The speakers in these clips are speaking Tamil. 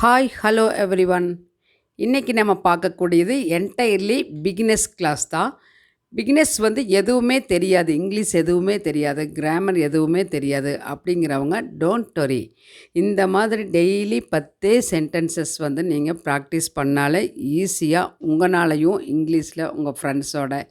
Hi hello everyone. இன்றைக்கி நம்ம பார்க்கக்கூடியது என்டையர்லி பிகினர்ஸ் கிளாஸ் தான். பிகினர்ஸ் எதுவுமே தெரியாது, இங்கிலீஷ் எதுவுமே தெரியாது, கிராமர் எதுவுமே தெரியாது அப்படிங்கிறவங்க டோன்ட் வரி. இந்த மாதிரி டெய்லி 10 சென்டென்சஸ் நீங்கள் ப்ராக்டிஸ் பண்ணாலே ஈஸியாக உங்களாலையும் இங்கிலீஷில் உங்கள் ஃப்ரெண்ட்ஸோட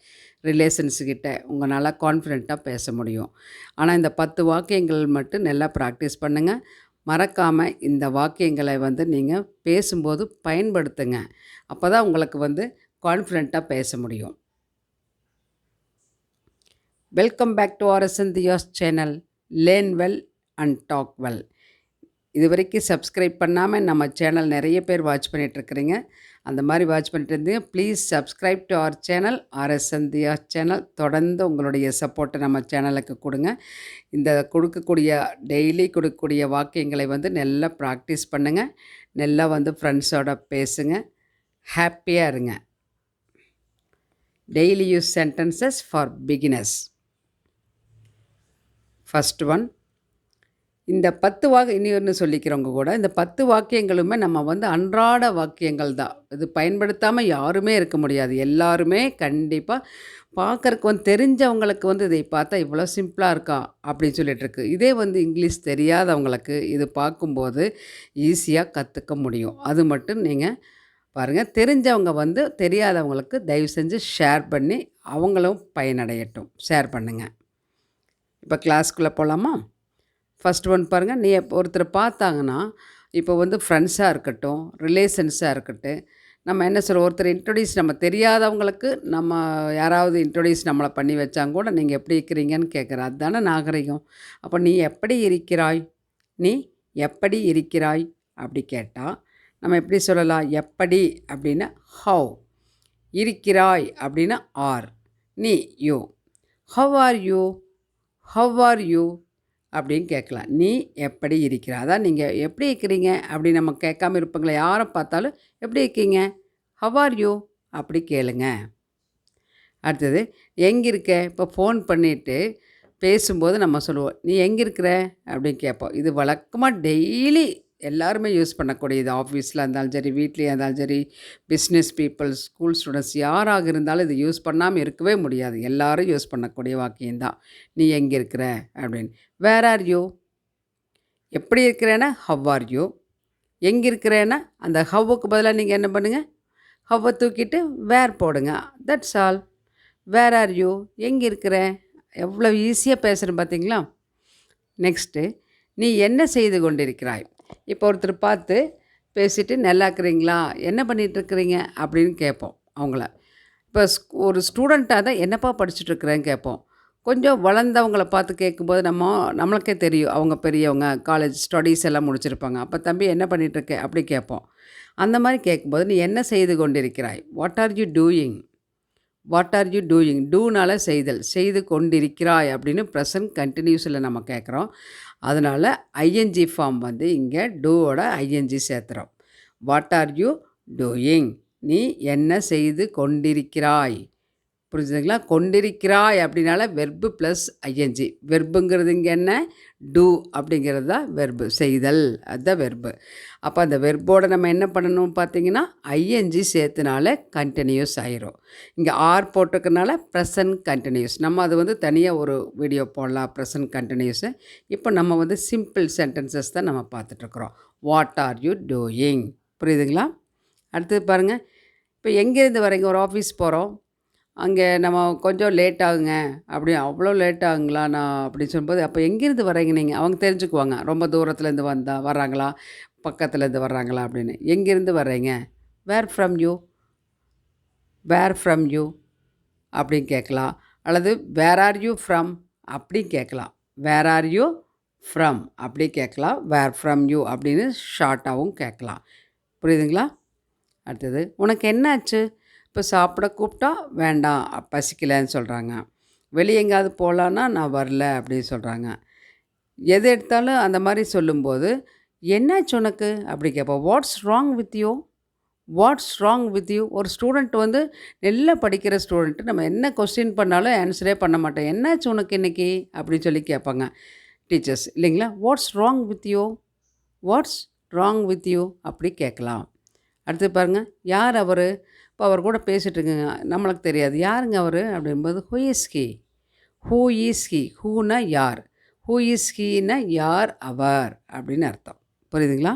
ரிலேஷன்ஸுக்கிட்ட உங்களால் கான்ஃபிடெண்ட்டாக பேச முடியும். ஆனால் இந்த 10 வாக்கியங்கள் மட்டும் நல்லா ப்ராக்டிஸ் பண்ணுங்கள். மறக்காமல் இந்த வாக்கியங்களை நீங்கள் பேசும்போது பயன்படுத்துங்க. அப்போ தான் உங்களுக்கு கான்ஃபிடெண்ட்டாக பேச முடியும். Welcome back to RSN.DHIYA'S channel. Learn well and talk well. இது வரைக்கும் சப்ஸ்கிரைப் பண்ணாமல் நம்ம சேனல் நிறைய பேர் வாட்ச் பண்ணிகிட்ருக்குறீங்க. அந்த மாதிரி வாட்ச் பண்ணிட்டு இருந்தீங்க. Please subscribe to our channel RSN.DHIYA'S channel. தொடர்ந்து உங்களுடைய சப்போர்ட்டை நம்ம சேனலுக்கு கொடுங்க. இந்த கொடுக்கக்கூடிய டெய்லி கொடுக்கக்கூடிய வாக்கியங்களை நல்லா ப்ராக்டிஸ் பண்ணுங்கள். நல்லா ஃப்ரெண்ட்ஸோட பேசுங்க. ஹாப்பியாக இருங்க. Daily use sentences for beginners. First one, இந்த 10 இன்னொன்று சொல்லிக்கிறவங்க கூட இந்த 10 வாக்கியங்களுமே நம்ம அன்றாட வாக்கியங்கள் தான். இது பயன்படுத்தாமல் யாருமே இருக்க முடியாது. எல்லாருமே கண்டிப்பாக பார்க்குறக்கு தெரிஞ்சவங்களுக்கு இதை பார்த்தா இவ்வளோ சிம்பிளாக இருக்கா அப்படின்னு சொல்லிகிட்ருக்கு. இதே இங்கிலீஷ் தெரியாதவங்களுக்கு இது பார்க்கும்போது ஈஸியாக கற்றுக்க முடியும். அது மட்டும் நீங்கள் பாருங்கள். தெரிஞ்சவங்க தெரியாதவங்களுக்கு தயவு செஞ்சு ஷேர் பண்ணி அவங்களும் பயனடையட்டும். ஷேர் பண்ணுங்கள். இப்போ கிளாஸ்க்குள்ளே போகலாமா? ஃபஸ்ட் ஒன் பாருங்கள். நீ ஒருத்தரை பார்த்தாங்கன்னா இப்போ ஃப்ரெண்ட்ஸாக இருக்கட்டும், ரிலேஷன்ஸாக இருக்கட்டும், நம்ம என்ன சொல்கிறோம், ஒருத்தர் இன்ட்ரொடியூஸ் நம்ம தெரியாதவங்களுக்கு நம்ம யாராவது இன்ட்ரொடியூஸ் நம்மளை பண்ணி வச்சாங்க கூட நீங்கள் எப்படி இருக்கிறீங்கன்னு கேட்குற, அதுதானே நாகரிகம். அப்போ நீ எப்படி இருக்கிறாய், நீ எப்படி இருக்கிறாய் அப்படி கேட்டால் நம்ம எப்படி சொல்லலாம்? எப்படி அப்படின்னா ஹவ், இருக்கிறாய் அப்படின்னா ஆர், நீ you. How are you, how are you அப்படின்னு கேட்கலாம். நீ எப்படி இருக்கிற, அதான் நீங்கள் எப்படி இருக்கிறீங்க அப்படி நம்ம கேட்காம இருப்பீங்களா? யாரை பார்த்தாலும் எப்படி இருக்கீங்க, ஹவ் ஆர் யூ அப்படி கேளுங்க. அடுத்தது எங்கே இருக்க. இப்போ ஃபோன் பண்ணிவிட்டு பேசும்போது நம்ம சொல்லுவோம் நீ எங்கே இருக்கிற அப்படின்னு கேட்போம். இது வழக்கமாக டெய்லி எல்லாருமே யூஸ் பண்ணக்கூடியது. ஆஃபீஸில் இருந்தாலும் சரி, வீட்லேயே இருந்தாலும் சரி, பிஸ்னஸ் பீப்புள், ஸ்கூல் ஸ்டூடெண்ட்ஸ் யாராக இருந்தாலும் இது யூஸ் பண்ணாமல் இருக்கவே முடியாது. எல்லோரும் யூஸ் பண்ணக்கூடிய வாக்கியம்தான் நீ எங்கே இருக்கிற அப்படின்னு. வேர் ஆர் யூ, எப்படி இருக்கிறேன்னா ஹவ் ஆர் யூ. எங்கே இருக்கிறேன்னா அந்த ஹவ்வுக்கு பதிலாக நீங்கள் என்ன பண்ணுங்கள், ஹவ்வை தூக்கிட்டு வேர் போடுங்க. That's all. Where are you, எங்கே இருக்கிற. எவ்வளோ ஈஸியாக பேசுகிறேன் பார்த்தீங்களா? நெக்ஸ்ட்டு, நீ என்ன செய்து கொண்டிருக்கிறாய். இப்போ ஒருத்தர் பார்த்து பேசிவிட்டு நல்லா இருக்கிறீங்களா, என்ன பண்ணிகிட்ருக்கிறீங்க அப்படின்னு கேட்போம் அவங்கள. இப்போ ஒரு ஸ்டூடெண்ட்டாக தான் என்னப்பா படிச்சுட்ருக்குறேன்னு கேட்போம். கொஞ்சம் வளர்ந்தவங்கள பார்த்து கேட்கும்போது நம்மளுக்கே தெரியும் அவங்க பெரியவங்க, காலேஜ் ஸ்டடீஸ் எல்லாம் முடிச்சிருப்பாங்க. அப்போ தம்பி என்ன பண்ணிகிட்ருக்க அப்படி கேட்போம். அந்த மாதிரி கேட்கும்போது நீ என்ன செய்து கொண்டிருக்கிறாய், what are you doing, what are you doing. டூனால செய்தல், செய்து கொண்டிருக்கிறாய் அப்படின்னு ப்ரெசன்ட் கண்டினியூஸில் நம்ம கேட்குறோம். அதனால் ஐஎன்ஜி ஃபார்ம் இங்கே டூவோட ஐஎன்ஜி சேர்த்துறோம். வாட் ஆர் யூ டூயிங், நீ என்ன செய்து கொண்டிருக்கிறாய். புரிஞ்சுதுங்களா? கொண்டிருக்கிறாய் அப்படின்னால வெர்பு ப்ளஸ் ஐஎன்ஜி. வெர்புங்கிறது இங்கே என்ன, டூ அப்படிங்கிறது தான் வெர்பு, செய்தல், அதுதான் வெர்பு. அப்போ அந்த வெர்போடு நம்ம என்ன பண்ணணும் பார்த்தீங்கன்னா ஐஎன்ஜி சேர்த்துனால கண்டினியூஸ் ஆயிரும். இங்கே ஆர் போட்டிருக்கனால ப்ரெசன்ட் கண்டினியூஸ். நம்ம அது தனியாக ஒரு வீடியோ போடலாம் ப்ரெசன்ட் கண்டினியூஸு. இப்போ நம்ம சிம்பிள் சென்டென்சஸ் தான் நம்ம பார்த்துட்ருக்குறோம். What are you doing. புரியுதுங்களா? அடுத்தது பாருங்கள். இப்போ எங்கேருந்து வரீங்க, ஒரு ஆஃபீஸ் போகிறோம், அங்கே நம்ம கொஞ்சம் லேட் ஆகுங்க அப்படி. அவ்வளோ லேட் ஆகுங்களா நான் அப்படின்னு சொல்லும்போது, அப்போ எங்கேருந்து வரீங்க நீங்கள், அவங்க தெரிஞ்சுக்குவாங்க. ரொம்ப தூரத்துலேருந்து வர்றாங்களா, பக்கத்துலேருந்து வர்றாங்களா அப்படின்னு. எங்கேருந்து வர்றீங்க, where from you, where from you அப்படின்னு கேட்கலாம். அல்லது வேர் ஆர் யூ ஃப்ரம் அப்படி கேட்கலாம். வேர் ஆர் யூ ஃப்ரம் அப்படி கேட்கலாம். வேர் ஃப்ரம் யூ அப்படின்னு ஷார்ட்டாகவும் கேட்கலாம். புரியுதுங்களா? அடுத்தது, உனக்கு என்னாச்சு. இப்போ சாப்பிட கூப்பிட்டா வேண்டாம், பசிக்கலைன்னு சொல்கிறாங்க. வெளியே எங்கேயாவது போகலான்னா நான் வரல அப்படின்னு சொல்கிறாங்க. எது எடுத்தாலும் அந்த மாதிரி சொல்லும்போது என்னாச்சு உனக்கு அப்படி கேட்போம். What's wrong with you, what's wrong with you. ஒரு ஸ்டூடெண்ட் நல்லா படிக்கிற ஸ்டூடெண்ட்டு நம்ம என்ன கொஸ்டின் பண்ணாலும் ஆன்சரே பண்ண மாட்டோம். என்னாச்சு உனக்கு இன்றைக்கி அப்படின்னு சொல்லி கேட்பாங்க டீச்சர்ஸ், இல்லைங்களா? What's wrong with you, what's wrong with you அப்படி கேட்கலாம். அடுத்து பாருங்கள், யார் அவர்? இப்போ அவர் கூட பேசிகிட்டு இருக்குங்க, நம்மளுக்கு தெரியாது. யாருங்க அவர் அப்படிங்கும்போது who is he? Who is he? ஹூனா யார், ஹூ இஸ் ஹீனா யார் அவர் அப்படின்னு அர்த்தம். புரியுதுங்களா?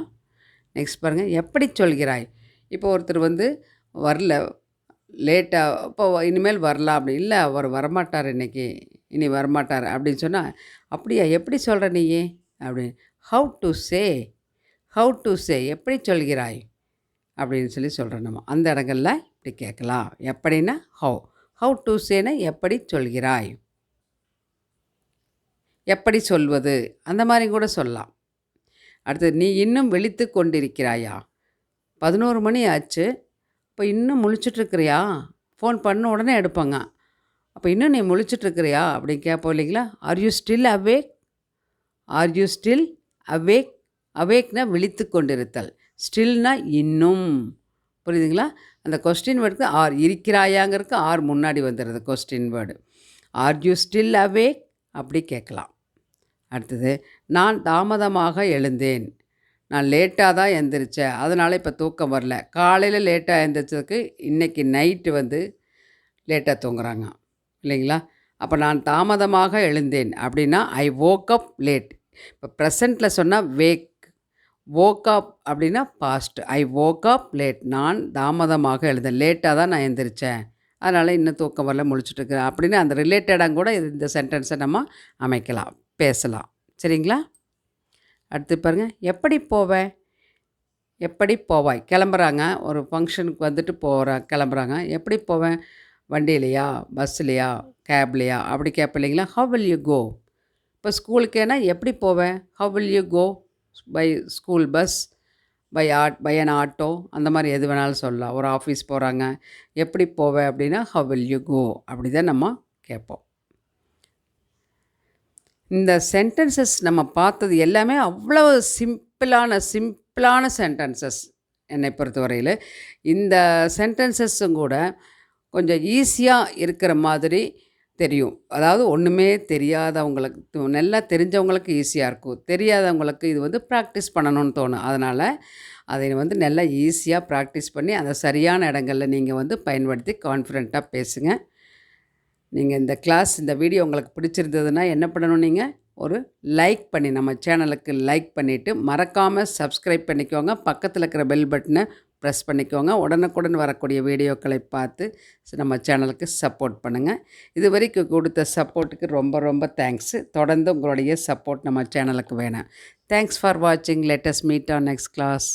நெக்ஸ்ட் பாருங்கள், எப்படி சொல்கிறாய்? இப்போ ஒருத்தர் வந்து வரல, லேட்டாக, இப்போ இனிமேல் வரலாம் அப்படி இல்லை, அவர் வரமாட்டார் இன்றைக்கி, இனி வரமாட்டார் அப்படின்னு சொன்னால், அப்படியா எப்படி சொல்கிற நீயே அப்படின்னு. How to say, how to say எப்படி சொல்கிறாய் அப்படின்னு சொல்லி சொல்கிறோம் நம்ம. அந்த இடங்களில் இப்படி கேட்கலாம். எப்படின்னா ஹவு, ஹவு டு சேனா எப்படி சொல்கிறாய், எப்படி சொல்வது, அந்த மாதிரி கூட சொல்லலாம். அடுத்தது, நீ இன்னும் விழித்து கொண்டிருக்கிறாயா? 11 மணி ஆச்சு, இப்போ இன்னும் முழிச்சிட்ருக்கிறியா? ஃபோன் பண்ண உடனே எடுப்பாங்க. அப்போ இன்னும் நீ முழிச்சிட்ருக்கிறியா அப்படின்னு கேட்போம் இல்லைங்களா? Are you still awake, are you still awake. அவேக்னா விழித்து கொண்டிருத்தல், ஸ்டில்னா இன்னும். புரியுதுங்களா? அந்த கொஸ்டின் வேர்டுக்கு ஆர், இருக்கிறாயாங்கிறதுக்கு ஆர் முன்னாடி வந்துடுது question word. R you still awake அப்படி கேட்கலாம். அடுத்தது, நான் தாமதமாக எழுந்தேன், நான் லேட்டாக தான் எழுந்திரிச்சேன், அதனால் இப்போ தூக்கம் வரல. காலையில் லேட்டாக எழுந்திரிச்சதுக்கு இன்றைக்கி நைட்டு வந்து லேட்டாக தூங்குறாங்க இல்லைங்களா? அப்போ நான் தாமதமாக எழுந்தேன் அப்படின்னா ஐ வோக் அப் லேட். இப்போ ப்ரெசண்ட்டில் சொன்னால் வேக், வோக் அப் அப்படின்னா பாஸ்ட். ஐ வோக் அப் லேட், நான் தாமதமாக எழுந்தேன், லேட்டாக தான் நான் எழுந்திரிச்சேன், அதனால் இன்னும் தூக்கம் வரல, முழிச்சிட்ருக்கிறேன் அப்படின்னு அந்த ரிலேட்டடாக கூட இந்த சென்டென்ஸை நம்ம அமைக்கலாம், பேசலாம். சரிங்களா? அடுத்து பாருங்கள், எப்படி போவேன், எப்படி போவாய்? கிளம்புறாங்க, ஒரு ஃபங்க்ஷனுக்கு வந்துட்டு கிளம்புறாங்க. எப்படி போவேன்? வண்டியிலையா, பஸ்ஸுலையா, கேப்லையா அப்படி கேட்பேன் இல்லைங்களா? How will you go. இப்போ ஸ்கூலுக்கேனா எப்படி போவேன்? How will you go by school bus, by an auto, அந்த மாதிரி எது வேணாலும் சொல்லலாம். ஒரு ஆஃபீஸ் போகிறாங்க, எப்படி போவேன் அப்படின்னா ஹவ் வில் யூ கோ அப்படி தான் நம்ம கேட்போம். இந்த சென்டென்சஸ் நம்ம பார்த்தது எல்லாமே அவ்வளோ சிம்பிளான சென்டென்சஸ் என்னை பொறுத்தவரையில். இந்த சென்டென்சஸும் கூட கொஞ்சம் ஈஸியாக இருக்கிற மாதிரி தெரியும். அதாவது ஒன்றுமே தெரியாதவங்களுக்கு, நல்லா தெரிஞ்சவங்களுக்கு ஈஸியாக இருக்கும், தெரியாதவங்களுக்கு இது வந்து ப்ராக்டிஸ் பண்ணணும்னு தோணும். அதனால் அதை வந்து நல்லா ஈஸியாக ப்ராக்டிஸ் பண்ணி அந்த சரியான இடங்களில் நீங்கள் வந்து பயன்படுத்தி கான்ஃபிடெண்ட்டாக பேசுங்க. நீங்கள் இந்த வீடியோ உங்களுக்கு பிடிச்சிருந்ததுன்னா என்ன பண்ணணும்? நீங்கள் ஒரு லைக் பண்ணி, நம்ம சேனலுக்கு லைக் பண்ணிவிட்டு மறக்காமல் சப்ஸ்கிரைப் பண்ணிக்கோங்க. பக்கத்தில் இருக்கிற பெல் பட்டனை ப்ரெஸ் பண்ணிக்கோங்க. உடனுக்குடன் வரக்கூடிய வீடியோக்களை பார்த்து நம்ம சேனலுக்கு சப்போர்ட் பண்ணுங்கள். இது வரைக்கும் கொடுத்த சப்போர்ட்டுக்கு ரொம்ப ரொம்ப தேங்க்ஸு. தொடர்ந்து உங்களுடைய சப்போர்ட் நம்ம சேனலுக்கு வேணும். தேங்க்ஸ் ஃபார் வாட்சிங். Let us meet on next class.